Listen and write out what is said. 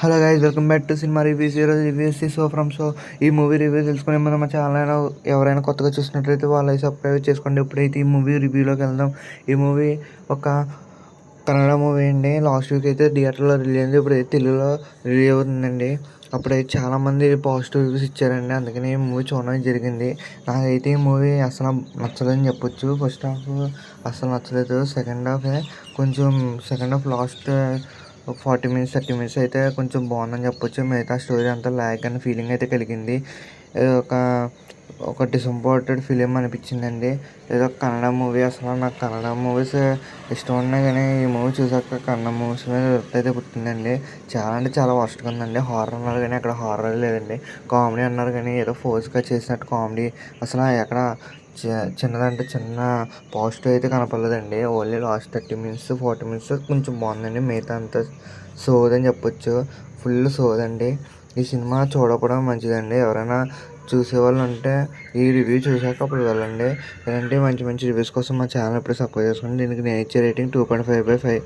Hello guys, welcome back to cinema reviews. ఈరోజు reviews ఈ movie review తెలుసుకునే మనం మా ఛానల్ ఎవరైనా కొత్తగా చూసినట్లయితే వాళ్ళు సబ్స్క్రైబ్ చేసుకోండి. ఇప్పుడైతే ఈ మూవీ రివ్యూలోకి వెళ్దాం. ఈ మూవీ ఒక కన్నడ మూవీ అండి. లాస్ట్ వీక్ అయితే థియేటర్లో రిలీజ్ అయింది. ఇప్పుడైతే తెలుగులో రిలీజ్ అవుతుందండి. అప్పుడైతే చాలామంది పాజిటివ్ రివ్యూస్ ఇచ్చారండి, అందుకని ఈ మూవీ చూడడం జరిగింది. నాకైతే ఈ మూవీ అసలు నచ్చదని చెప్పొచ్చు. ఫస్ట్ హాఫ్ అసలు నచ్చలేదు. Second half last 40 minutes 30 minutes అయితే కొంచెం బాగుందని చెప్పొచ్చు. మిగతా స్టోరీ అంతా ల్యాగ్ అనే ఫీలింగ్ అయితే కలిగింది. ఏదో ఒక డిసప్పాయింటెడ్ ఫిలిం అనిపించిందండి. ఏదో కన్నడ మూవీ, అసలు నాకు కన్నడ మూవీస్ ఇష్టం ఉన్నాయి, కానీ ఈ మూవీ చూసాక కన్నడ మూవీస్ మీద విరక్తి అయితే పుట్టిందండి. చాలా అంటే చాలా వర్స్ట్గా ఉందండి. హారర్ అన్నారు కానీ అక్కడ హారర్ లేదండి. కామెడీ అన్నారు కానీ ఏదో ఫోర్స్గా చేసినట్టు కామెడీ. అసలు ఎక్కడ చిన్నదంటే చిన్న పాజిటివ్ అయితే కనపడలేదండి. ఓన్లీ లాస్ట్ 30 మినిట్స్ 40 మినిట్స్ కొంచెం బాగుందండి. మిగతా అంతా సోదని చెప్పొచ్చు. ఫుల్ సోదండి. ఈ సినిమా చూడకపోవడం మంచిదండి. ఎవరైనా చూసేవాళ్ళు ఉంటే ఈ రివ్యూ చూసాక అప్పుడు వెళ్ళండి. ఇలాంటి మంచి మంచి రివ్యూస్ కోసం మా ఛానల్ ఎప్పుడు సబ్స్క్రైబ్ చేసుకోండి. దీనికి నేను ఇచ్చే రేటింగ్ 2.5/5.